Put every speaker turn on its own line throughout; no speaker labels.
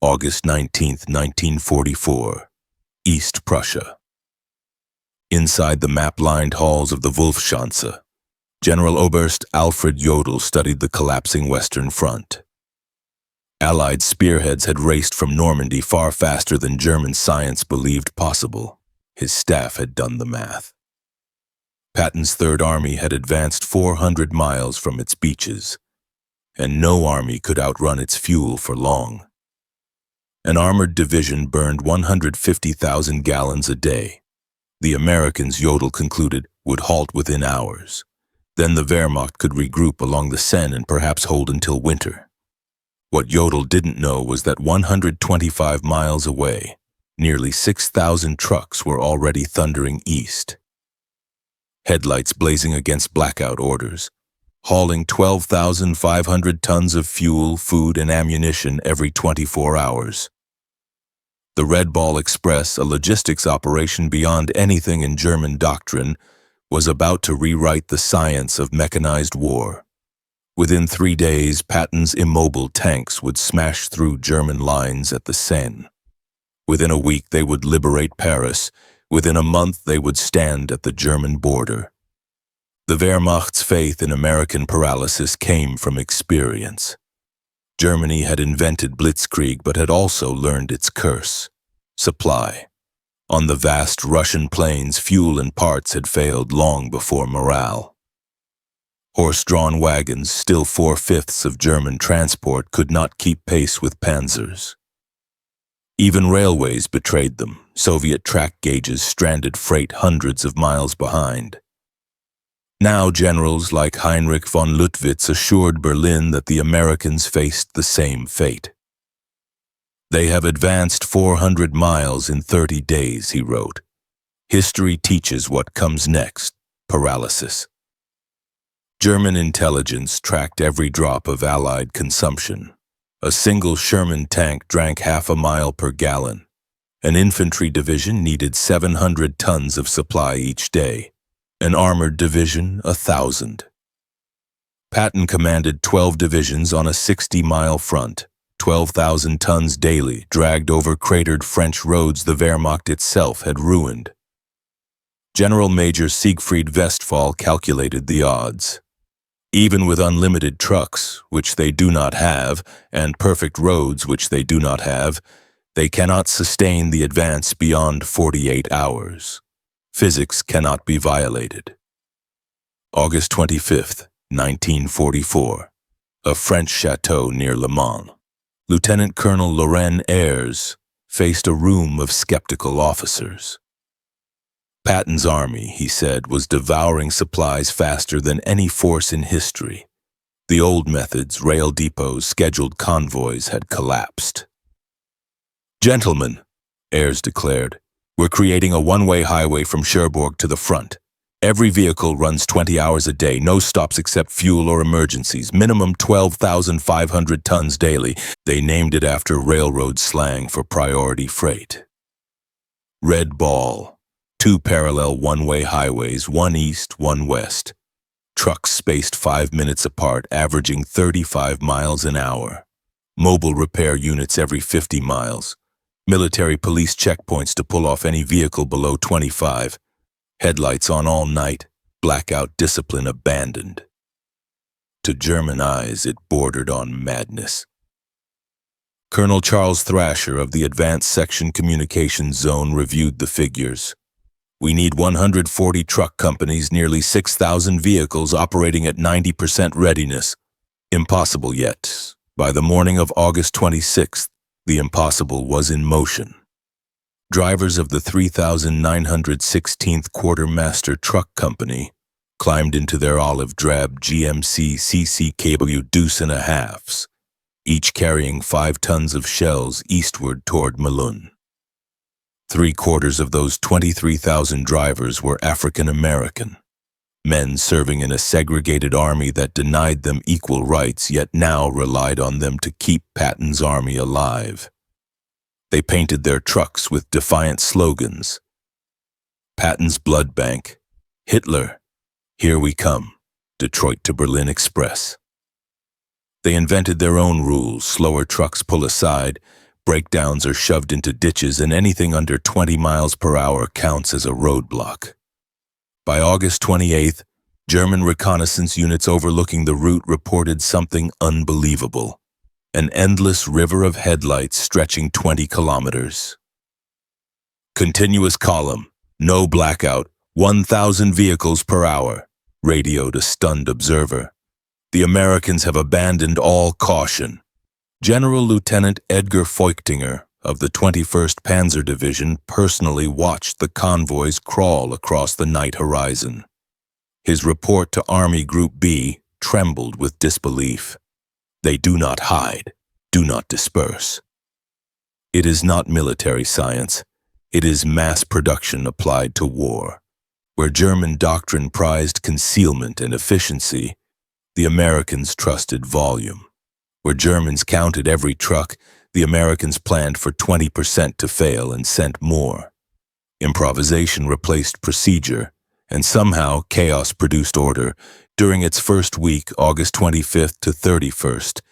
August 19, 1944, East Prussia. Inside the map-lined halls of the Wolfschanze, General Oberst Alfred Jodl studied the collapsing Western Front. Allied spearheads had raced from Normandy far faster than German science believed possible. His staff had done the math. Patton's Third Army had advanced 400 miles from its beaches, and no army could outrun its fuel for long. An armored division burned 150,000 gallons a day. The Americans, Jodl concluded, would halt within hours. Then the Wehrmacht could regroup along the Seine and perhaps hold until winter. What Jodl didn't know was that 125 miles away, nearly 6,000 trucks were already thundering east. Headlights blazing against blackout orders, hauling 12,500 tons of fuel, food, and ammunition every 24 hours. The Red Ball Express, a logistics operation beyond anything in German doctrine, was about to rewrite the science of mechanized war. Within 3 days, Patton's immobile tanks would smash through German lines at the Seine. Within a week, they would liberate Paris. Within a month, they would stand at the German border. The Wehrmacht's faith in American paralysis came from experience. Germany had invented blitzkrieg but had also learned its curse: supply. On the vast Russian plains, fuel and parts had failed long before morale. Horse-drawn wagons, still 4/5 of German transport, could not keep pace with panzers. Even railways betrayed them. Soviet track gauges stranded freight hundreds of miles behind. Now generals like Heinrich von Luttwitz assured Berlin that the Americans faced the same fate. "They have advanced 400 miles in 30 days, he wrote. "History teaches what comes next: paralysis." German intelligence tracked every drop of Allied consumption. A single Sherman tank drank half a mile per gallon. An infantry division needed 700 tons of supply each day. An armored division, 1,000. Patton commanded 12 divisions on a 60-mile front, 12,000 tons daily, dragged over cratered French roads the Wehrmacht itself had ruined. General Major Siegfried Westphal calculated the odds. Even with unlimited trucks, which they do not have, and perfect roads, which they do not have, they cannot sustain the advance beyond 48 hours. Physics cannot be violated. August 25, 1944, a French chateau near Le Mans. Lieutenant Colonel Laurent Ayres faced a room of skeptical officers. Patton's army, he said, was devouring supplies faster than any force in history. The old methods, rail depots, scheduled convoys, had collapsed. "Gentlemen," Ayres declared, "we're creating a one-way highway from Cherbourg to the front. Every vehicle runs 20 hours a day, no stops except fuel or emergencies, minimum 12,500 tons daily." They named it after railroad slang for priority freight. Red Ball. 2 parallel one-way highways, one east, one west. Trucks spaced 5 minutes apart, averaging 35 miles an hour. Mobile repair units every 50 miles. Military police checkpoints to pull off any vehicle below 25. Headlights on all night, blackout discipline abandoned. To German eyes, it bordered on madness. Colonel Charles Thrasher of the Advanced Section Communications Zone reviewed the figures. "We need 140 truck companies, nearly 6,000 vehicles operating at 90% readiness. Impossible yet." By the morning of August 26th, the impossible was in motion. Drivers of the 3,916th Quartermaster Truck Company climbed into their olive-drab GMC CCKW deuce and a halves, each carrying 5 tons of shells eastward toward Melun. 3/4 of those 23,000 drivers were African American, men serving in a segregated army that denied them equal rights, yet now relied on them to keep Patton's army alive. They painted their trucks with defiant slogans: "Patton's Blood Bank," "Hitler," "Here We Come," "Detroit to Berlin Express." They invented their own rules: slower trucks pull aside, breakdowns are shoved into ditches, and anything under 20 miles per hour counts as a roadblock. By August 28th, German reconnaissance units overlooking the route reported something unbelievable: an endless river of headlights stretching 20 kilometers. "Continuous column, no blackout, 1,000 vehicles per hour," radioed a stunned observer. "The Americans have abandoned all caution." General Lieutenant Edgar Feuchtinger of the 21st Panzer Division personally watched the convoys crawl across the night horizon. His report to Army Group B trembled with disbelief. "They do not hide, do not disperse." It is not military science. It is mass production applied to war. Where German doctrine prized concealment and efficiency, the Americans trusted volume. Where Germans counted every truck, the Americans planned for 20% to fail and sent more. Improvisation replaced procedure, and somehow chaos produced order. During its first week, August 25th to 31st,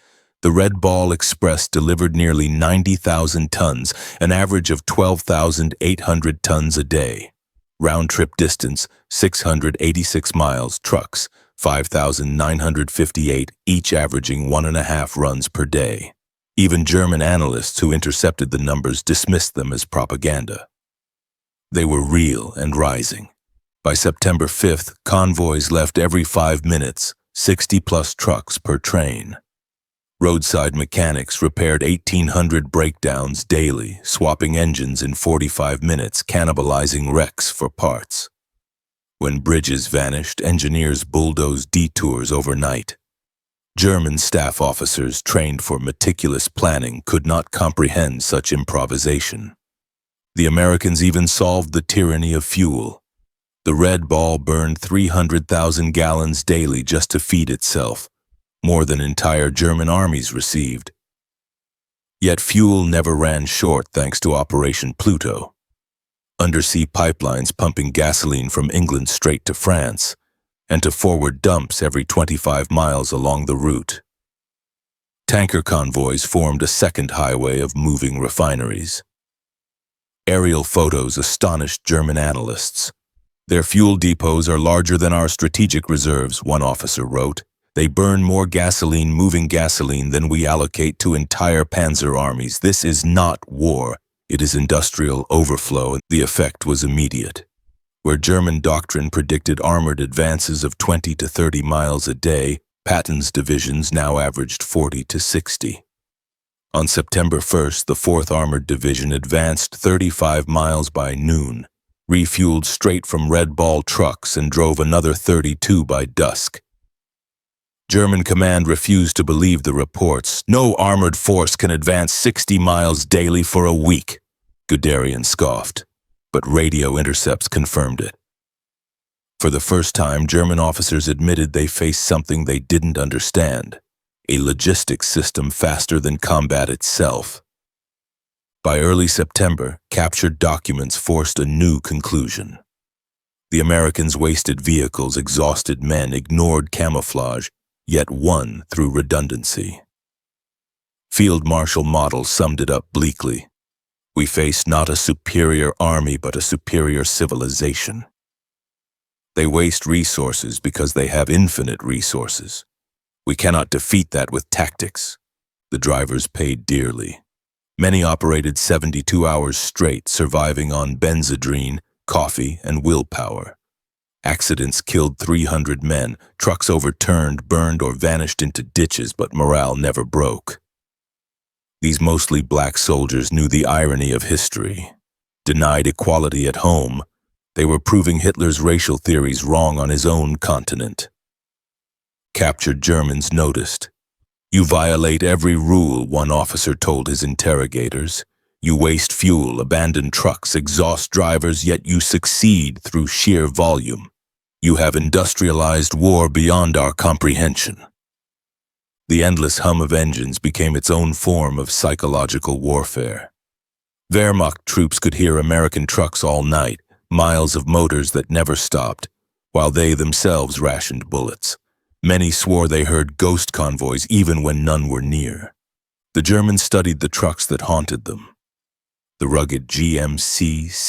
the Red Ball Express delivered nearly 90,000 tons, an average of 12,800 tons a day. Round-trip distance, 686 miles, trucks, 5,958, each averaging 1.5 runs per day. Even German analysts who intercepted the numbers dismissed them as propaganda. They were real and rising. By September 5th, convoys left every 5 minutes, 60-plus trucks per train. Roadside mechanics repaired 1,800 breakdowns daily, swapping engines in 45 minutes, cannibalizing wrecks for parts. When bridges vanished, engineers bulldozed detours overnight. German staff officers trained for meticulous planning could not comprehend such improvisation. The Americans even solved the tyranny of fuel. The Red Ball burned 300,000 gallons daily just to feed itself, more than entire German armies received. Yet fuel never ran short thanks to Operation Pluto. Undersea pipelines pumping gasoline from England straight to France, and to forward dumps every 25 miles along the route. Tanker convoys formed a second highway of moving refineries. Aerial photos astonished German analysts. "Their fuel depots are larger than our strategic reserves," one officer wrote. "They burn more gasoline moving gasoline than we allocate to entire panzer armies. This is not war. It is industrial overflow," and the effect was immediate. Where German doctrine predicted armored advances of 20 to 30 miles a day, Patton's divisions now averaged 40 to 60. On September 1st, the 4th Armored Division advanced 35 miles by noon, refueled straight from Red Ball trucks, and drove another 32 by dusk. German command refused to believe the reports. "No armored force can advance 60 miles daily for a week," Guderian scoffed, but radio intercepts confirmed it. For the first time, German officers admitted they faced something they didn't understand: a logistics system faster than combat itself. By early September, captured documents forced a new conclusion. The Americans wasted vehicles, exhausted men, ignored camouflage, yet won through redundancy. Field Marshal Model summed it up bleakly: "We face not a superior army, but a superior civilization." They waste resources because they have infinite resources. We cannot defeat that with tactics. The drivers paid dearly. Many operated 72 hours straight, surviving on benzodrine, coffee, and willpower. Accidents killed 300 men, trucks overturned, burned, or vanished into ditches, but morale never broke. These mostly black soldiers knew the irony of history. Denied equality at home, they were proving Hitler's racial theories wrong on his own continent. Captured Germans noticed. "You violate every rule," one officer told his interrogators. "You waste fuel, abandon trucks, exhaust drivers, yet you succeed through sheer volume. You have industrialized war beyond our comprehension." The endless hum of engines became its own form of psychological warfare. Wehrmacht troops could hear American trucks all night, miles of motors that never stopped, while they themselves rationed bullets. Many swore they heard ghost convoys even when none were near. The Germans studied the trucks that haunted them. The rugged GMC-CCK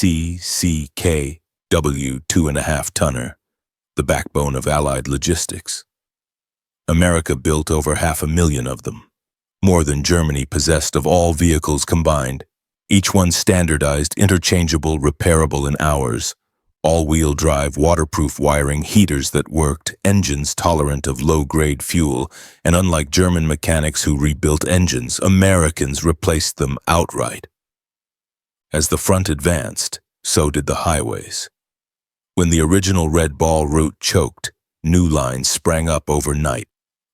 W 2.5-tonner, the backbone of Allied logistics. America built over 500,000 of them, more than Germany possessed of all vehicles combined, each one standardized, interchangeable, repairable in hours, all-wheel drive, waterproof wiring, heaters that worked, engines tolerant of low-grade fuel, and unlike German mechanics who rebuilt engines, Americans replaced them outright. As the front advanced, so did the highways. When the original Red Ball route choked, new lines sprang up overnight.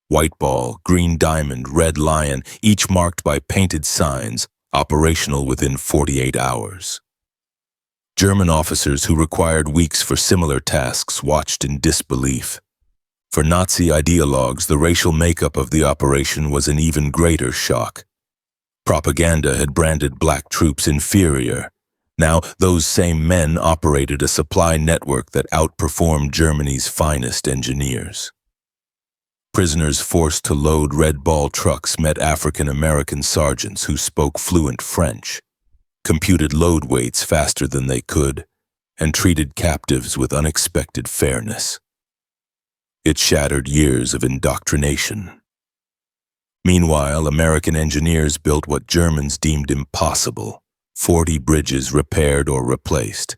White Ball, Green Diamond, Red Lion, each marked by painted signs, operational within 48 hours. German officers who required weeks for similar tasks watched in disbelief. For Nazi ideologues, the racial makeup of the operation was an even greater shock. Propaganda had branded black troops inferior. Now, those same men operated a supply network that outperformed Germany's finest engineers. Prisoners forced to load Red Ball trucks met African-American sergeants who spoke fluent French, computed load weights faster than they could, and treated captives with unexpected fairness. It shattered years of indoctrination. Meanwhile, American engineers built what Germans deemed impossible: 40 bridges repaired or replaced.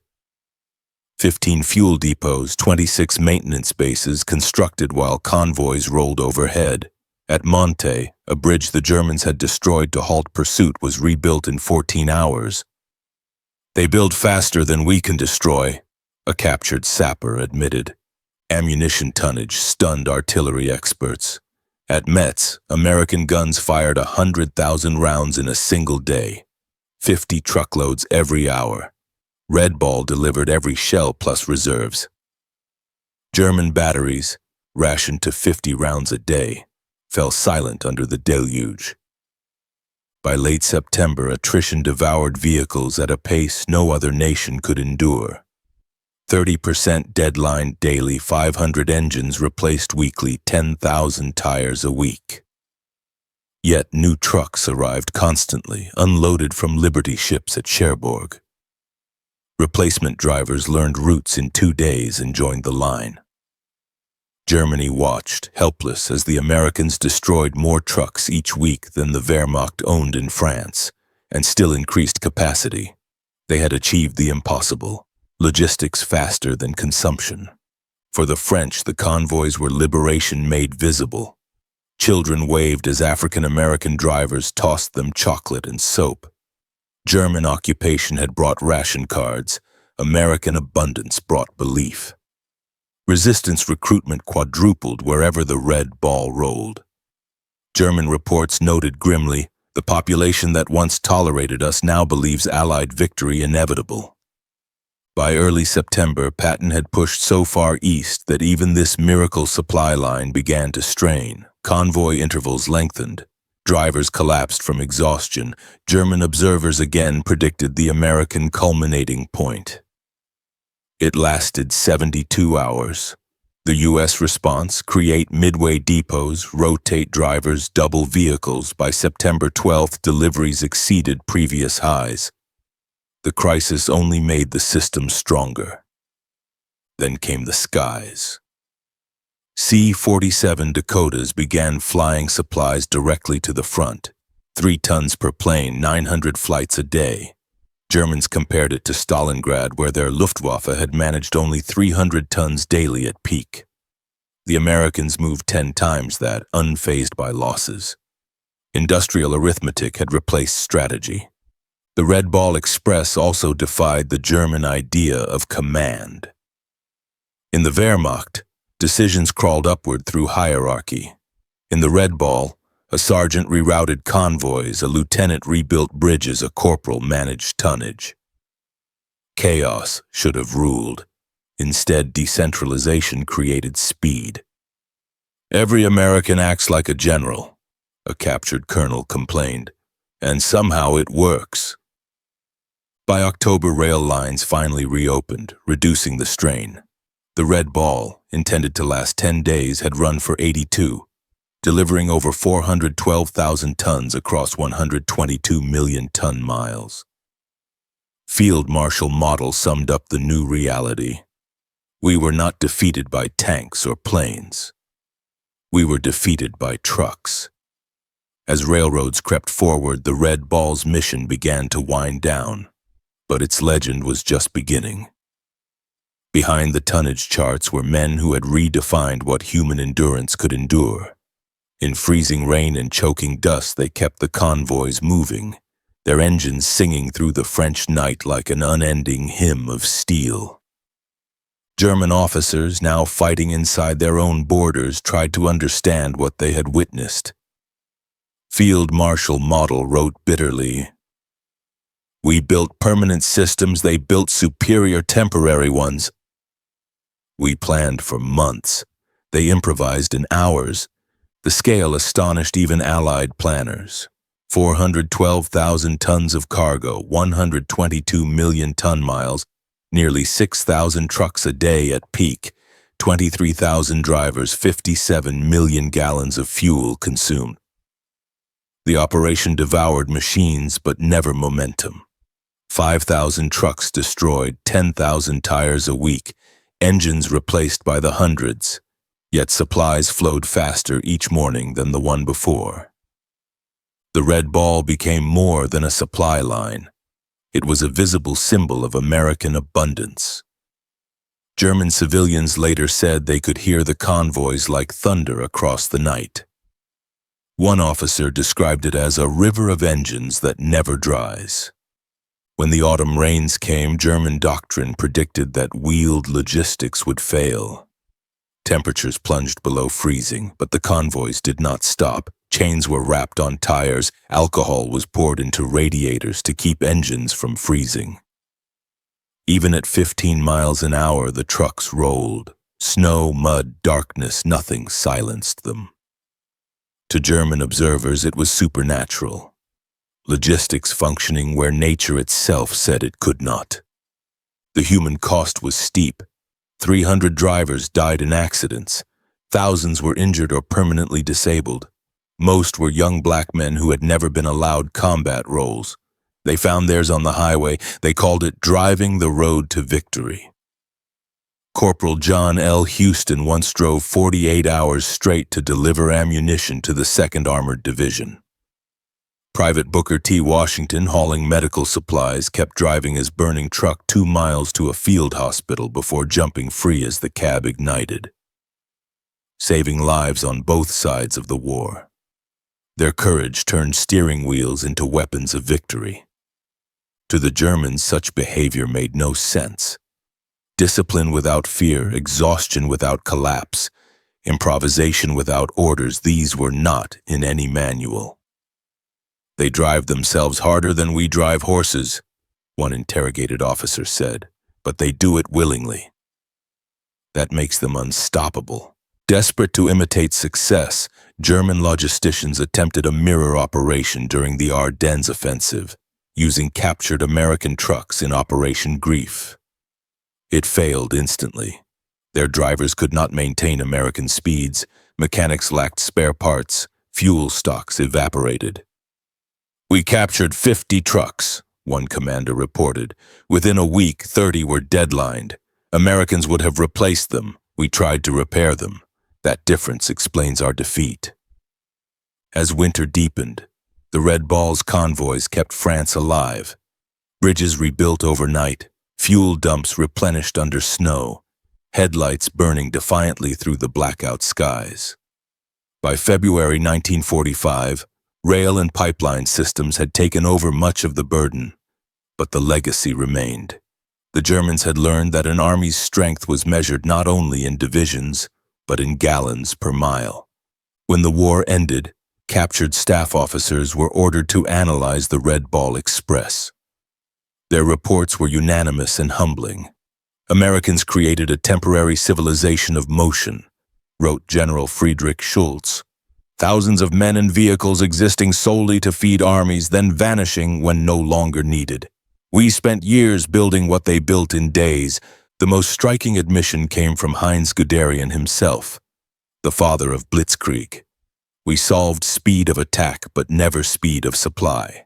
15 fuel depots, 26 maintenance bases constructed while convoys rolled overhead. At Monte, a bridge the Germans had destroyed to halt pursuit was rebuilt in 14 hours. "They build faster than we can destroy," a captured sapper admitted. Ammunition tonnage stunned artillery experts. At Metz, American guns fired 100,000 rounds in a single day, 50 truckloads every hour. Red Ball delivered every shell plus reserves. German batteries, rationed to 50 rounds a day, fell silent under the deluge. By late September, attrition devoured vehicles at a pace no other nation could endure. 30% deadline daily, 500 engines replaced weekly, 10,000 tires a week. Yet new trucks arrived constantly, unloaded from Liberty ships at Cherbourg. Replacement drivers learned routes in 2 days and joined the line. Germany watched, helpless, as the Americans destroyed more trucks each week than the Wehrmacht owned in France, and still increased capacity. They had achieved the impossible: logistics faster than consumption. For the French, the convoys were liberation made visible. Children waved as African-American drivers tossed them chocolate and soap. German occupation had brought ration cards. American abundance brought belief. Resistance recruitment quadrupled wherever the Red Ball rolled. German reports noted grimly, "The population that once tolerated us now believes Allied victory inevitable." By early September, Patton had pushed so far east that even this miracle supply line began to strain. Convoy intervals lengthened. Drivers collapsed from exhaustion. German observers again predicted the American culminating point. It lasted 72 hours. The U.S. response: create midway depots, rotate drivers, double vehicles. By September 12th, deliveries exceeded previous highs. The crisis only made the system stronger. Then came the skies. C-47 Dakotas began flying supplies directly to the front. 3 tons per plane, 900 flights a day. Germans compared it to Stalingrad, where their Luftwaffe had managed only 300 tons daily at peak. The Americans moved 10 times that, unfazed by losses. Industrial arithmetic had replaced strategy. The Red Ball Express also defied the German idea of command. In the Wehrmacht, decisions crawled upward through hierarchy. In the Red Ball, a sergeant rerouted convoys, a lieutenant rebuilt bridges, a corporal managed tonnage. Chaos should have ruled. Instead, decentralization created speed. "Every American acts like a general," a captured colonel complained, "and somehow it works." By October, rail lines finally reopened, reducing the strain. The Red Ball, intended to last 10 days, had run for 82. delivering over 412,000 tons across 122 million ton-miles. Field Marshal Model summed up the new reality. We were not defeated by tanks or planes. We were defeated by trucks. As railroads crept forward, the Red Ball's mission began to wind down, but its legend was just beginning. Behind the tonnage charts were men who had redefined what human endurance could endure. In freezing rain and choking dust, they kept the convoys moving, their engines singing through the French night like an unending hymn of steel. German officers, now fighting inside their own borders, tried to understand what they had witnessed. Field Marshal Model wrote bitterly, "We built permanent systems, they built superior temporary ones. We planned for months. They improvised in hours. The scale astonished even Allied planners. 412,000 tons of cargo, 122 million ton-miles, nearly 6,000 trucks a day at peak, 23,000 drivers, 57 million gallons of fuel consumed. The operation devoured machines, but never momentum. 5,000 trucks destroyed, 10,000 tires a week, engines replaced by the hundreds, yet supplies flowed faster each morning than the one before. The Red Ball became more than a supply line. It was a visible symbol of American abundance. German civilians later said they could hear the convoys like thunder across the night. One officer described it as a river of engines that never dries. When the autumn rains came, German doctrine predicted that wheeled logistics would fail. Temperatures plunged below freezing, but the convoys did not stop. Chains were wrapped on tires, alcohol was poured into radiators to keep engines from freezing. Even at 15 miles an hour, the trucks rolled. Snow, mud, darkness, nothing silenced them. To German observers, it was supernatural. Logistics functioning where nature itself said it could not. The human cost was steep. 300 drivers died in accidents. Thousands were injured or permanently disabled. Most were young black men who had never been allowed combat roles. They found theirs on the highway. They called it driving the road to victory. Corporal John L. Houston once drove 48 hours straight to deliver ammunition to the 2nd Armored Division. Private Booker T. Washington, hauling medical supplies, kept driving his burning truck 2 miles to a field hospital before jumping free as the cab ignited, saving lives on both sides of the war. Their courage turned steering wheels into weapons of victory. To the Germans, such behavior made no sense. Discipline without fear, exhaustion without collapse, improvisation without orders, these were not in any manual. They drive themselves harder than we drive horses, one interrogated officer said, but they do it willingly. That makes them unstoppable. Desperate to imitate success, German logisticians attempted a mirror operation during the Ardennes offensive, using captured American trucks in Operation Grief. It failed instantly. Their drivers could not maintain American speeds, mechanics lacked spare parts, fuel stocks evaporated. "We captured 50 trucks," one commander reported. "Within a week, 30 were deadlined. Americans would have replaced them. We tried to repair them. That difference explains our defeat." As winter deepened, the Red Ball's convoys kept France alive. Bridges rebuilt overnight, fuel dumps replenished under snow, headlights burning defiantly through the blackout skies. By February 1945, rail and pipeline systems had taken over much of the burden, but the legacy remained. The Germans had learned that an army's strength was measured not only in divisions, but in gallons per mile. When the war ended, captured staff officers were ordered to analyze the Red Ball Express. Their reports were unanimous and humbling. "Americans created a temporary civilization of motion," wrote General Friedrich Schulz. "Thousands of men and vehicles existing solely to feed armies, then vanishing when no longer needed. We spent years building what they built in days." The most striking admission came from Heinz Guderian himself, the father of Blitzkrieg. We solved speed of attack, but never speed of supply.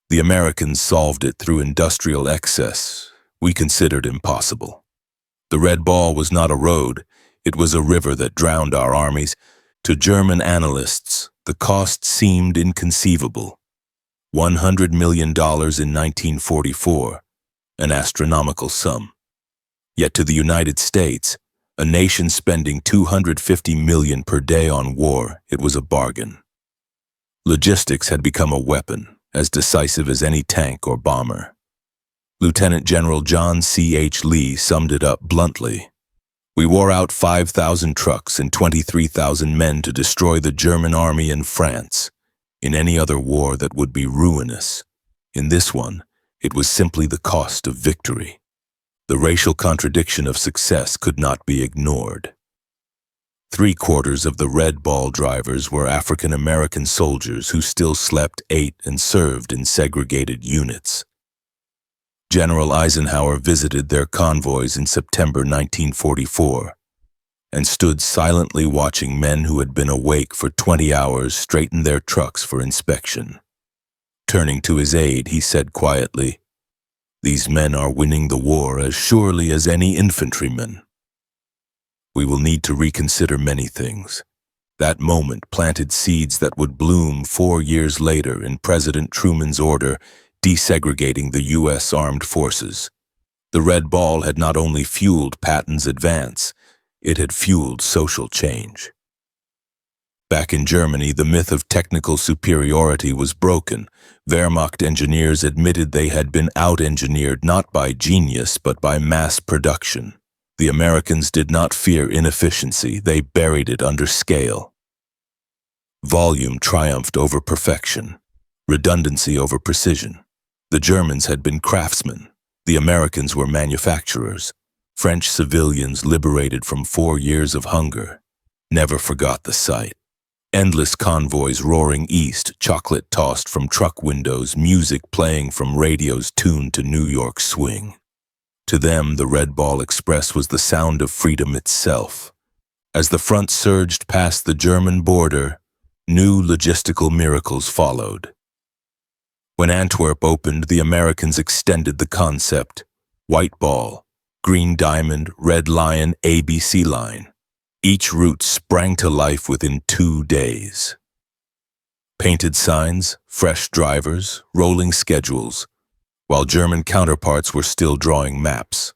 The Americans solved it through industrial excess we considered impossible. The Red Ball was not a road, it was a river that drowned our armies. To German analysts, the cost seemed inconceivable. $100 million in 1944, an astronomical sum. Yet to the United States, a nation spending $250 million per day on war, it was a bargain. Logistics had become a weapon, as decisive as any tank or bomber. Lieutenant General John C.H. Lee summed it up bluntly. We wore out 5,000 trucks and 23,000 men to destroy the German army in France. In any other war that would be ruinous. In this one, it was simply the cost of victory. The racial contradiction of success could not be ignored. 3/4 of the Red Ball drivers were African American soldiers who still slept, ate, and served in segregated units. General Eisenhower visited their convoys in September 1944 and stood silently watching men who had been awake for 20 hours straighten their trucks for inspection. Turning to his aide, he said quietly, "These men are winning the war as surely as any infantryman. We will need to reconsider many things." That moment planted seeds that would bloom 4 years later in President Truman's order desegregating the U.S. Armed Forces. The Red Ball had not only fueled Patton's advance, it had fueled social change. Back in Germany, the myth of technical superiority was broken. Wehrmacht engineers admitted they had been out-engineered not by genius but by mass production. The Americans did not fear inefficiency, they buried it under scale. Volume triumphed over perfection, redundancy over precision. The Germans had been craftsmen, the Americans were manufacturers. French civilians liberated from 4 years of hunger never forgot the sight. Endless convoys roaring east, chocolate tossed from truck windows, music playing from radios tuned to New York swing. To them, the Red Ball Express was the sound of freedom itself. As the front surged past the German border, new logistical miracles followed. When Antwerp opened, the Americans extended the concept. White Ball, Green Diamond, Red Lion, ABC Line. Each route sprang to life within 2 days. Painted signs, fresh drivers, rolling schedules, while German counterparts were still drawing maps.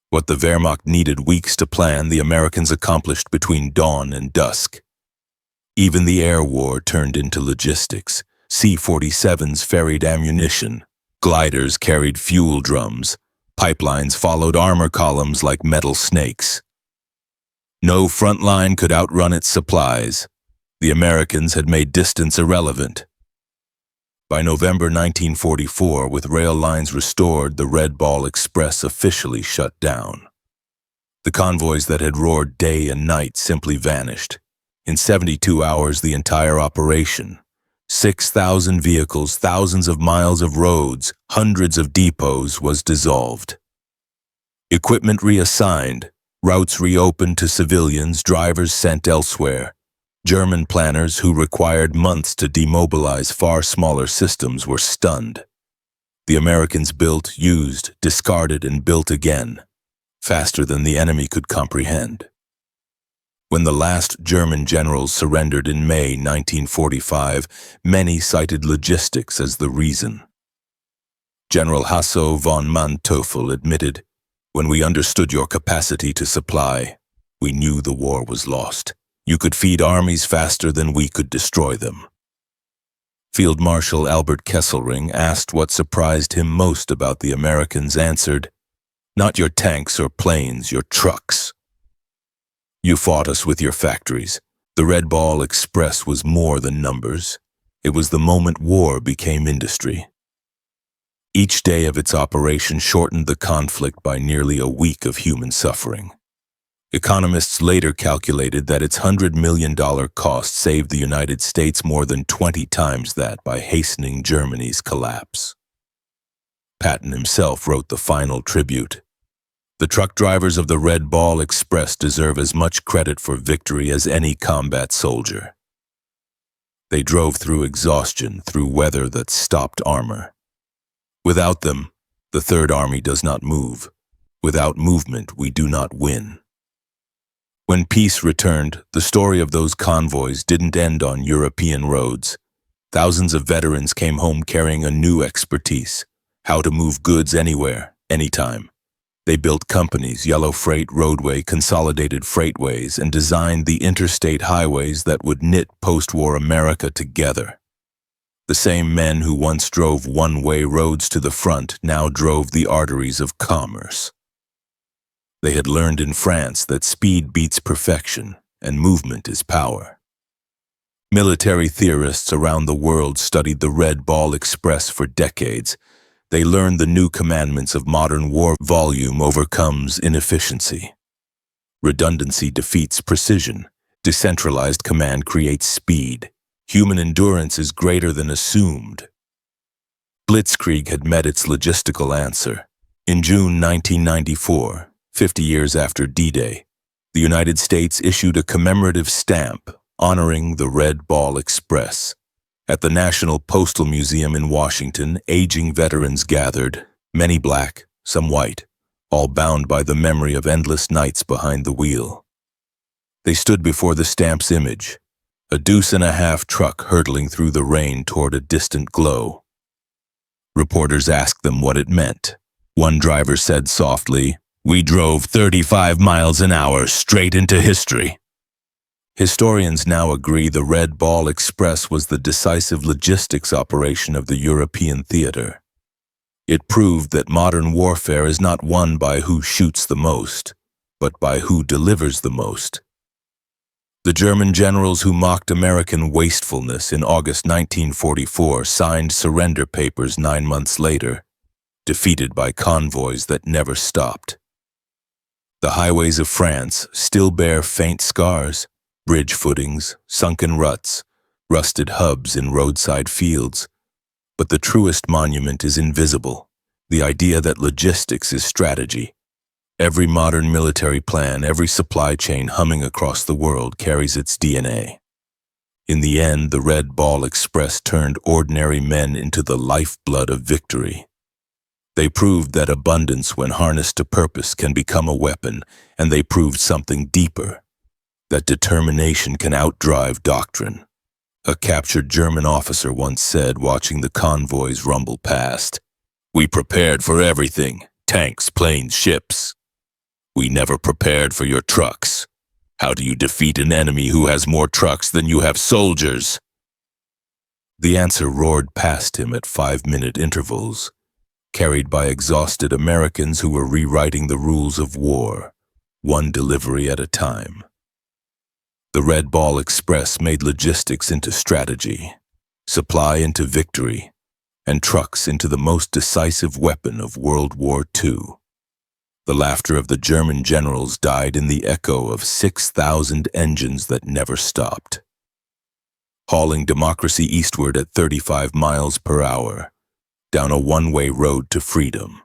What the Wehrmacht needed weeks to plan, the Americans accomplished between dawn and dusk. Even the air war turned into logistics. C-47s ferried ammunition, gliders carried fuel drums, pipelines followed armor columns like metal snakes. No front line could outrun its supplies. The Americans had made distance irrelevant. By November 1944, with rail lines restored, the Red Ball Express officially shut down. The convoys that had roared day and night simply vanished. In 72 hours, the entire operation, 6,000 vehicles, thousands of miles of roads, hundreds of depots, was dissolved. Equipment reassigned, routes reopened to civilians, drivers sent elsewhere. German planners who required months to demobilize far smaller systems were stunned. The Americans built, used, discarded, and built again, faster than the enemy could comprehend. When the last German generals surrendered in May 1945, many cited logistics as the reason. General Hasso von Manteuffel admitted, "When we understood your capacity to supply, we knew the war was lost. You could feed armies faster than we could destroy them." Field Marshal Albert Kesselring, asked what surprised him most about the Americans, answered, "Not your tanks or planes, your trucks. You fought us with your factories. The Red Ball Express was more than numbers. It was the moment war became industry." Each day of its operation shortened the conflict by nearly a week of human suffering. Economists later calculated that its $100 million cost saved the United States more than 20 times that by hastening Germany's collapse. Patton himself wrote the final tribute. "The truck drivers of the Red Ball Express deserve as much credit for victory as any combat soldier. They drove through exhaustion, through weather that stopped armor. Without them, the Third Army does not move. Without movement, we do not win. When peace returned, the story of those convoys didn't end on European roads. Thousands of veterans came home carrying a new expertise: how to move goods anywhere, anytime. They built companies, Yellow Freight Roadway, consolidated freightways, and designed the interstate highways that would knit post-war America together. The same men who once drove one-way roads to the front now drove the arteries of commerce. They had learned in France that speed beats perfection and movement is power. Military theorists around the world studied the Red Ball Express for decades. They learned the new commandments of modern war: volume overcomes inefficiency. Redundancy defeats precision. Decentralized command creates speed. Human endurance is greater than assumed. Blitzkrieg had met its logistical answer. In June 1994, 50 years after D-Day, the United States issued a commemorative stamp honoring the Red Ball Express. At the National Postal Museum in Washington, aging veterans gathered, many black, some white, all bound by the memory of endless nights behind the wheel. They stood before the stamp's image, a deuce-and-a-half truck hurtling through the rain toward a distant glow. Reporters asked them what it meant. One driver said softly, "We drove 35 miles an hour straight into history." Historians now agree the Red Ball Express was the decisive logistics operation of the European theater. It proved that modern warfare is not won by who shoots the most, but by who delivers the most. The German generals who mocked American wastefulness in August 1944 signed surrender papers 9 months later, defeated by convoys that never stopped. The highways of France still bear faint scars: bridge footings, sunken ruts, rusted hubs in roadside fields. But the truest monument is invisible: the idea that logistics is strategy. Every modern military plan, every supply chain humming across the world carries its DNA. In the end, the Red Ball Express turned ordinary men into the lifeblood of victory. They proved that abundance, when harnessed to purpose, can become a weapon, and they proved something deeper: that determination can outdrive doctrine. A captured German officer once said, watching the convoys rumble past, "We prepared for everything: tanks, planes, ships. We never prepared for your trucks. How do you defeat an enemy who has more trucks than you have soldiers?" The answer roared past him at 5-minute intervals, carried by exhausted Americans who were rewriting the rules of war, one delivery at a time. The Red Ball Express made logistics into strategy, supply into victory, and trucks into the most decisive weapon of World War II. The laughter of the German generals died in the echo of 6,000 engines that never stopped, hauling democracy eastward at 35 miles per hour, down a one-way road to freedom.